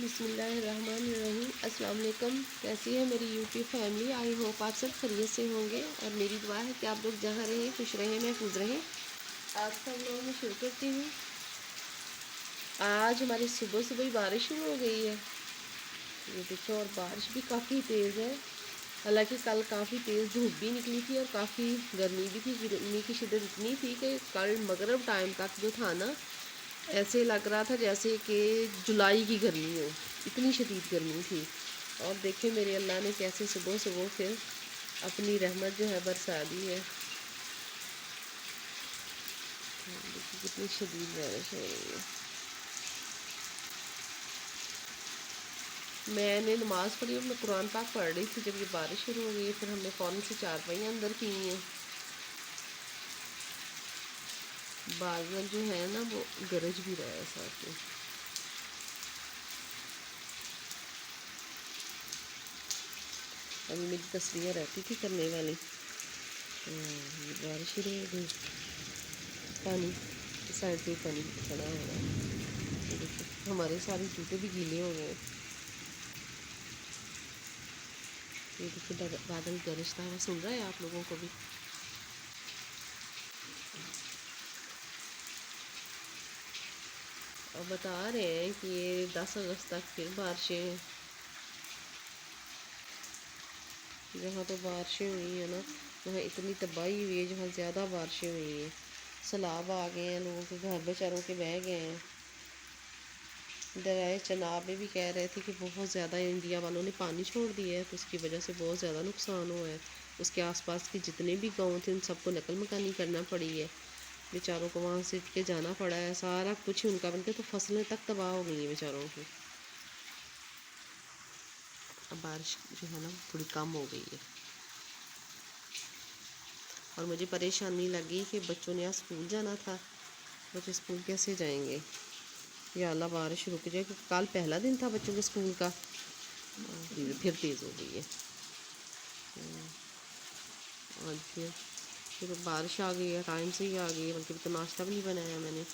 बिस्मिल्लाहिर्रहमानिर्रहीम। अस्सलाम वालेकुम। कैसी है मेरी यूट्यूब फैमिली? आई होप आप सब खैरियत से होंगे और मेरी दुआ है कि आप लोग जहाँ रहें खुश रहें महफूज रहें। आज का व्लॉग में शुरू करती हूँ। आज हमारी सुबह सुबह ही बारिश शुरू हो गई है, ये देखो, और बारिश भी काफ़ी तेज़ है। हालांकि कल काफ़ी तेज़ धूप भी निकली थी और काफ़ी गर्मी भी थी। गर्मी की शिद्दत इतनी थी कि कल मगरिब टाइम तक जो था ना, ऐसे लग रहा था जैसे कि जुलाई की गर्मी हो, इतनी शदीद गर्मी थी। और देखिए मेरे अल्लाह ने कैसे सुबह सुबह फिर अपनी रहमत जो है बरसा दी है। देखिए कितनी शदीद बारिश हो रही है। मैंने नमाज़ पढ़ी और मैं कुरान पाक पढ़ रही थी जब ये बारिश शुरू हो गई। फिर हमने फ़ौरन से चारपाइयाँ अंदर की हैं। बादल जो है ना वो गरज भी रहा है साथ में। अभी मेरी तस्वीरें रहती थी करने वाली, ये बारिश शुरू हो गई। पानी इस साइड पे पानी खड़ा हो रहा है। ये देखो हमारे सारे जूते भी गीले हो गए। ये देखिए बादल गरजता हुआ सुन रहा है आप लोगों को भी। और बता रहे हैं कि ये 10 अगस्त तक फिर बारिशें, जहाँ तो बारिशें हुई हैं ना वहाँ इतनी तबाही हुई है, जहाँ ज़्यादा बारिशें हुई हैं सैलाब आ गए हैं, लोगों के घर बेचारों के बह गए हैं। दरियाए चनाब में भी कह रहे थे कि बहुत ज़्यादा इंडिया वालों ने पानी छोड़ दिया है, तो उसकी वजह से बहुत ज़्यादा नुकसान हुआ है। उसके आसपास के जितने भी गांव थे उन सबको नकल मकानी करना पड़ी है, बेचारों को वहाँ से उठ के जाना पड़ा है। सारा कुछ ही उनका बनकर तो फसलें तक तबाह हो गई हैं बेचारों की। अब बारिश जो है ना थोड़ी कम हो गई है और मुझे परेशानी लगी कि बच्चों ने आज स्कूल जाना था, बच्चे स्कूल कैसे जाएंगे। या अल्लाह बारिश रुक जाए, क्योंकि कल पहला दिन था बच्चों के स्कूल का। फिर तेज़ हो गई है और फिर बारिश आ गई है, टाइम से ही आ गई है, बल्कि तो नाश्ता भी नहीं बनाया मैंने।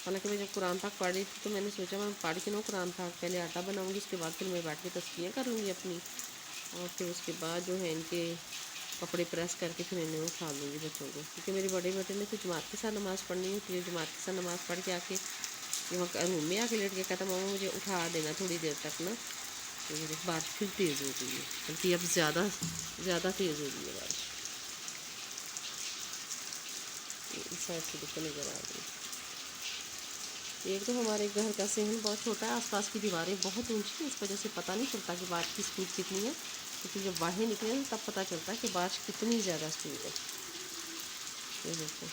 हालांकि मैं जब कुरान पाक पढ़ रही थी तो मैंने सोचा मैं पढ़ के ना कुरान पाक पहले आटा बनाऊंगी, उसके बाद फिर मैं बैठ के तस्बीहें कर लूँगी अपनी, और फिर उसके बाद जो है इनके कपड़े प्रेस करके फिर इन्हें उठा लूँगी बच्चों को। क्योंकि मेरे बड़े बेटे ने तो जमात के साथ नमाज़ पढ़नी होती है। जमात के साथ नमाज़ पढ़ के आके वहाँ रूम में आके लेट के कहता मामा मुझे उठा देना थोड़ी देर तक ना। तो ये देख बारिश फिर तेज़ हो गई है, बल्कि अब ज़्यादा तेज़ हो गई है बारिश। इस साइड से देखो नज़र आ रही है। एक तो हमारे घर का सहन बहुत छोटा है, आसपास की दीवारें बहुत ऊंची हैं, इस वजह से पता नहीं चलता कि बारिश की स्पीड कितनी है। लेकिन जब बाहर निकले ना तब पता चलता है कि बारिश कितनी ज़्यादा स्पीड है। ये देखो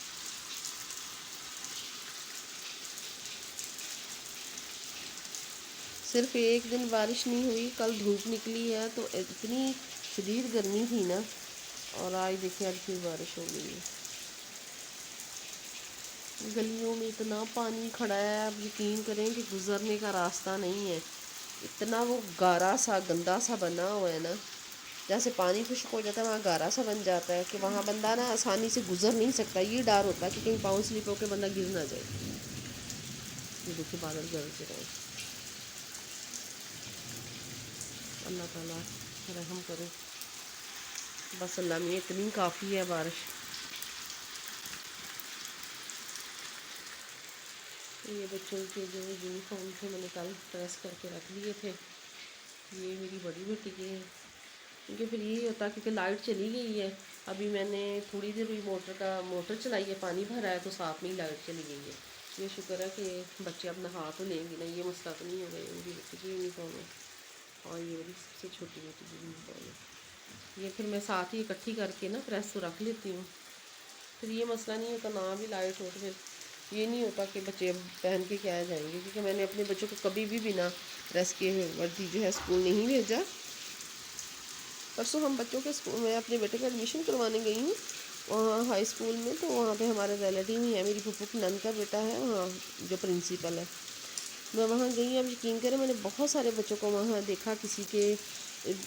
सिर्फ एक दिन बारिश नहीं हुई, कल धूप निकली है तो इतनी शदीद गर्मी थी ना, और आज देखिए आज फिर बारिश हो गई है। गलियों में इतना पानी खड़ा है, आप यकीन करें कि गुज़रने का रास्ता नहीं है। इतना वो गारा सा गंदा सा बना हुआ है ना, जैसे पानी खुश्क हो जाता है वहाँ गारा सा बन जाता है कि वहाँ बंदा ना आसानी से गुजर नहीं सकता। ये डर होता है कि कहीं पाँव स्लिप होकर बंदा गिर ना जाए। ये देखिए बादल गरज रहे हैं। अल्लाह ताला रहम करे, बस अल्लाह में इतनी काफ़ी है बारिश। ये बच्चों के जो यूनिफॉर्म थे मैंने कल प्रेस करके रख लिए थे। ये मेरी बड़ी बेटी के, क्योंकि फिर यही होता है क्योंकि लाइट चली गई है। अभी मैंने थोड़ी देर हुई मोटर चलाई है, पानी भरा है तो साथ में ही लाइट चली गई है। ये शुक्र है कि बच्चे अब नहा तो लेंगे ना, ये मसला तो नहीं होगा। मेरी बेटी की यूनिफॉर्म है और ये मेरी सबसे छोटी बेटी की यूनिफॉर्म है। ये फिर मैं साथ ही इकट्ठी करके ना प्रेस तो रख लेती हूँ, फिर ये मसला नहीं होता। ना भी लाइट हो तो फिर ये नहीं होता कि बच्चे पहन के क्या जाएंगे, क्योंकि मैंने अपने बच्चों को कभी भी बिना प्रेस किए हुए वर्दी जो है स्कूल नहीं भेजा। परसों हम बच्चों के स्कूल में अपने बेटे का एडमिशन करवाने गई हूँ वहाँ हाई स्कूल में, तो वहाँ पे हमारे रिलेटिव ही है, मेरी फूफू की नंद का बेटा है वहाँ जो प्रिंसिपल है। मैं वहाँ गई, अब यकीन करें मैंने बहुत सारे बच्चों को वहाँ देखा, किसी के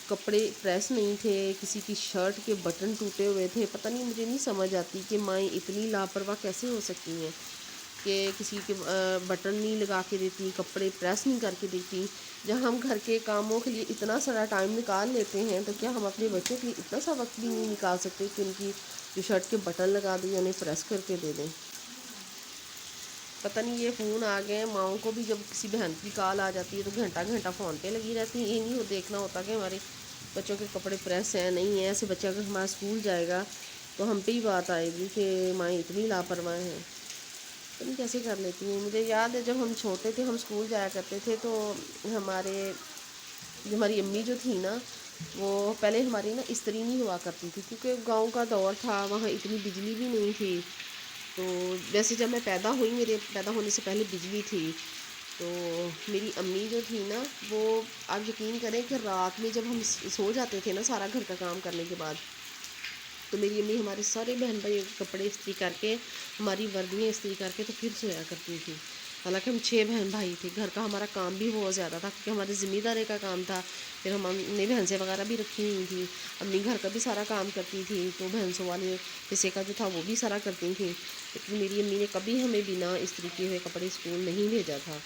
कपड़े प्रेस नहीं थे, किसी की शर्ट के बटन टूटे हुए थे। पता नहीं, मुझे नहीं समझ आती कि माएँ इतनी लापरवाह कैसे हो सकती हैं। कि किसी के बटन नहीं लगा के देती, कपड़े प्रेस नहीं करके देती। जब हम घर के कामों के लिए इतना सारा टाइम निकाल लेते हैं तो क्या हम अपने बच्चों के लिए इतना सा वक्त भी नहीं निकाल सकते कि उनकी जो शर्ट के बटन लगा दें, उन्हें प्रेस करके दे दें। पता नहीं ये फ़ोन आ गए, माओं को भी जब किसी बहन की कॉल आ जाती है तो घंटा घंटा फ़ोन पे लगी रहती है। ये नहीं देखना होता कि हमारे बच्चों के कपड़े प्रेस हैं नहीं है। ऐसे बच्चा अगर हमारा स्कूल जाएगा तो हम पे ही बात आएगी कि माँ इतनी लापरवाह हैं। पता नहीं कैसे कर लेती हैं। मुझे याद है जब हम छोटे थे, हम स्कूल जाया करते थे तो हमारे जो हमारी अम्मी जो थी ना, वो पहले हमारी ना इस्त्री नहीं हुआ करती थी क्योंकि गांव का दौर था, वहाँ इतनी बिजली भी नहीं थी। तो वैसे जब मैं पैदा हुई, मेरे पैदा होने से पहले बिजली थी। तो मेरी अम्मी जो थी ना, वो आप यकीन करें कि रात में जब हम सो जाते थे ना सारा घर का काम करने के बाद, तो मेरी अम्मी हमारे सारे बहन भाई कपड़े इस्त्री करके, हमारी वर्दियाँ इस्त्री करके तो फिर सोया करती थी। हालांकि हम 6 बहन भाई थे, घर का हमारा काम भी बहुत ज़्यादा था क्योंकि हमारी ज़िम्मेदारी का काम था। फिर हमने भैंसें वगैरह भी रखी हुई थी, अम्मी घर का भी सारा काम करती थी, तो भैंसों वाले हिस्से का जो था वो भी सारा करती थी। लेकिन मेरी अम्मी ने कभी हमें बिना इस्त्री किए हुए कपड़े स्कूल नहीं भेजा था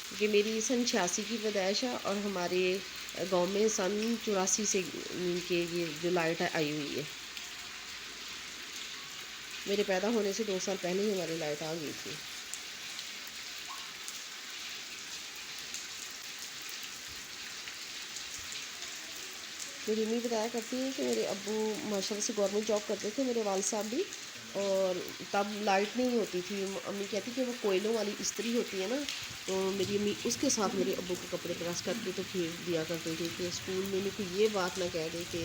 क्योंकि मेरी सन 86 की पैदाइश है और हमारे गाँव में सन 84 से के ये जो लाइट आई हुई है। मेरे पैदा होने से 2 साल पहले ही हमारी लाइट आ गई थी। मेरी अम्मी बताया करती है कि मेरे अब्बू माशाल्लाह से गवर्नमेंट जॉब करते थे, मेरे वाल साहब भी। और तब लाइट नहीं होती थी। अम्मी कहती कि वो कोयलों वाली इस्त्री होती है ना, तो मेरी अम्मी उसके साथ मेरे अब्बू के कपड़े प्रेस करके तो फिर दिया करती थी कि स्कूल में मेरे को ये बात ना कह दे कि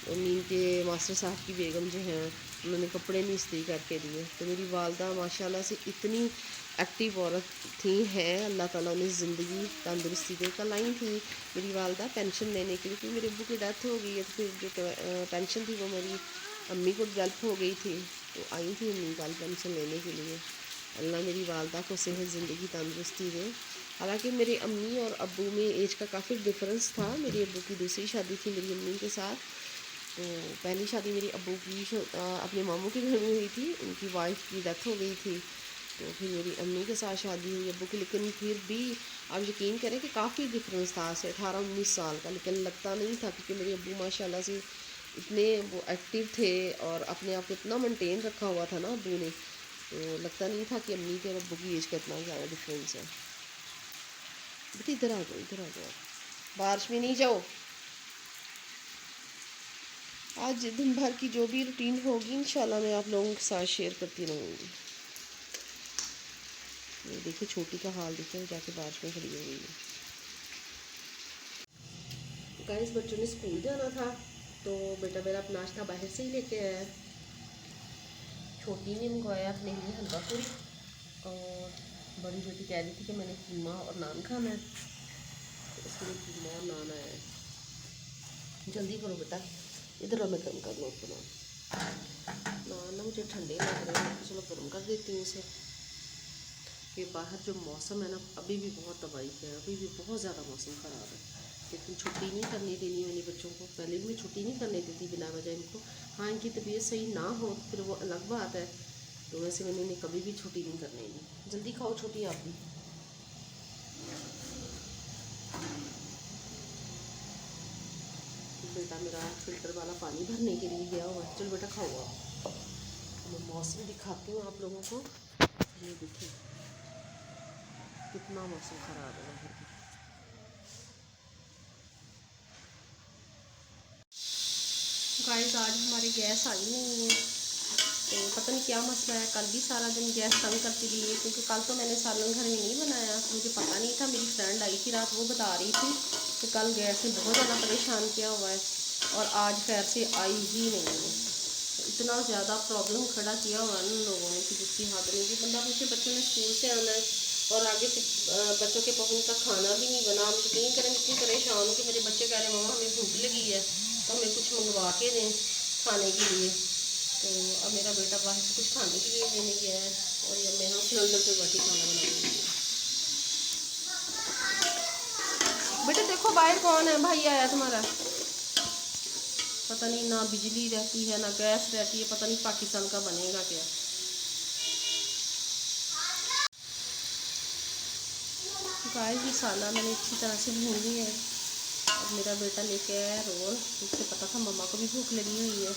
अम्मी के मास्टर साहब की बेगम जो हैं उन्होंने कपड़े नहीं इस्त्री करके दिए। तो मेरी वालदा माशाल्लाह से इतनी एक्टिव औरत थी हैं, अल्लाह ताला ने ज़िंदगी तंदुरुस्ती देकर लाई थी। मेरी वालदा पेंशन लेने के लिए, क्योंकि मेरे अब्बू की डेथ हो गई है तो फिर जो पेंशन थी वो मेरी अम्मी को डेवलप हो गई थी, तो आई थी अम्मी कल पेंशन लेने के लिए। अल्लाह मेरी वालदा को सेहत ज़िंदगी तंदुरुस्ती दे। हालांकि मेरे अम्मी और अब्बू में एज का काफ़ी डिफरेंस था। मेरी अब्बू की दूसरी शादी थी मेरी अम्मी के साथ। तो पहली शादी मेरी अब्बू की अपने मामू के घर में हुई थी, उनकी वाइफ की डेथ हो गई थी। तो फिर मेरी अम्मी के साथ शादी हुई अब्बू की। लेकिन फिर भी आप यकीन करें कि काफ़ी डिफरेंस था, से 18-19 साल का। लेकिन लगता नहीं था क्योंकि मेरे अब्बू माशाल्लाह से इतने वो एक्टिव थे और अपने आप को इतना मेंटेन रखा हुआ था ना अब्बू ने, तो लगता नहीं था कि अम्मी के और अब्बू की एज का इतना ज़्यादा डिफरेंस है। बेटी इधर आ जाओ, इधर आ जाओ, बारिश में नहीं जाओ। आज दिन भर की जो भी रूटीन होगी इंशाल्लाह मैं आप लोगों के साथ शेयर करती रहूँगी। ये देखिए छोटी का हाल देखिए, जाके बारिश में खड़ी हो गई है। गाइस बच्चों ने स्कूल जाना था तो बेटा मेरा अपना नाश्ता बाहर से ही लेके आया। छोटी ने मंगवाया अपने लिए हलवा पूरी और बड़ी बेटी कह रही थी कि मैंने कीमा और नान खाना है, तो इसके लिए कीमा और नान आया है। जल्दी करो बेटा, इधर मैं गर्म कर लो अपना नान ना, मुझे ठंडे लग रहे हैं, चलो गर्म कर देती हूँ इसे। कि बाहर जो मौसम है ना अभी भी बहुत तबाही है, अभी भी बहुत ज़्यादा मौसम ख़राब है। लेकिन छुट्टी नहीं करने देनी मैंने बच्चों को, पहले भी मैं छुट्टी नहीं करने देती बिना वजह इनको। हाँ इनकी तबीयत सही ना हो फिर वो अलग बात है, तो वैसे मैंने इन्हें कभी भी छुट्टी नहीं करने दी। जल्दी खाओ छोटी आप भी। बेटा मेरा फिल्टर वाला पानी भरने के लिए गया हुआ है। चलो बेटा खाओ आप। मैं मौसम दिखाती हूँ आप लोगों को। ये देखिए कितना मौसम ख़राब है बाहर का। गाइस आज हमारे गैस आई नहीं है, तो पता नहीं क्या मसला है। कल भी सारा दिन गैस तंग करती रही है क्योंकि कल तो मैंने सालन घर में नहीं बनाया, मुझे पता नहीं था। मेरी फ्रेंड आई थी रात, वो बता रही थी कि कल गैस ने बहुत ज़्यादा परेशान किया हुआ है और आज खैर से आई ही नहीं है। इतना ज़्यादा प्रॉब्लम खड़ा किया हुआ है उन लोगों ने कि जिसकी हद नहीं। कि बंदा पूछे बच्चों ने स्कूल से आना है और आगे से बच्चों के पहुँच का खाना भी नहीं बना। हम यकीन करें इतनी परेशान हूँ कि मेरे बच्चे कह रहे मम्मा हमें भूख लगी है तो हमें कुछ मंगवा के दें खाने के लिए। तो अब मेरा बेटा बाहर से कुछ खाने के लिए लेने गया है और ये मैं यहाँ सिलेंडर पे बैठी खाना बनाऊँगी। बेटा देखो बाहर कौन है, भाई आया तुम्हारा। पता नहीं ना बिजली रहती है ना गैस रहती है, पता नहीं पाकिस्तान का बनेगा क्या। गाइस मसाला मैंने अच्छी तरह से भून लिया है। अब मेरा बेटा लेके आया रोल, उससे पता था मम्मा को भी भूख लगी हुई है।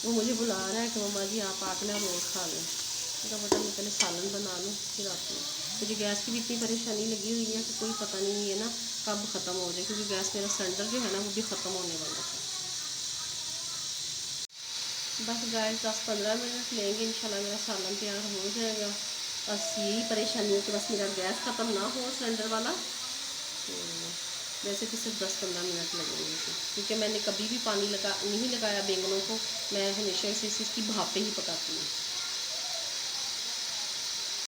वो मुझे बुला रहा है कि मम्मा जी आप आके ना रोल खा लें। मेरा बेटा मैं पहले सालन बना लूँ फिर आती हूँ। मुझे गैस की भी इतनी परेशानी लगी हुई है कि कोई पता नहीं है ना कब ख़त्म हो जाए, क्योंकि गैस मेरा सिलेंडर जो है ना वो भी ख़त्म होने वाला था। बस गाइस 10-15 मिनट लेंगे, इंशाल्लाह मेरा सालन तैयार हो जाएगा। बस यही परेशानी है कि बस मेरा गैस ख़त्म ना हो सिलेंडर वाला। तो वैसे तो सिर्फ 10-15 मिनट लगेंगे क्योंकि मैंने कभी भी पानी नहीं लगाया बैंगनों को। मैं हमेशा इसे इसकी भाप पे ही पकाती हूँ।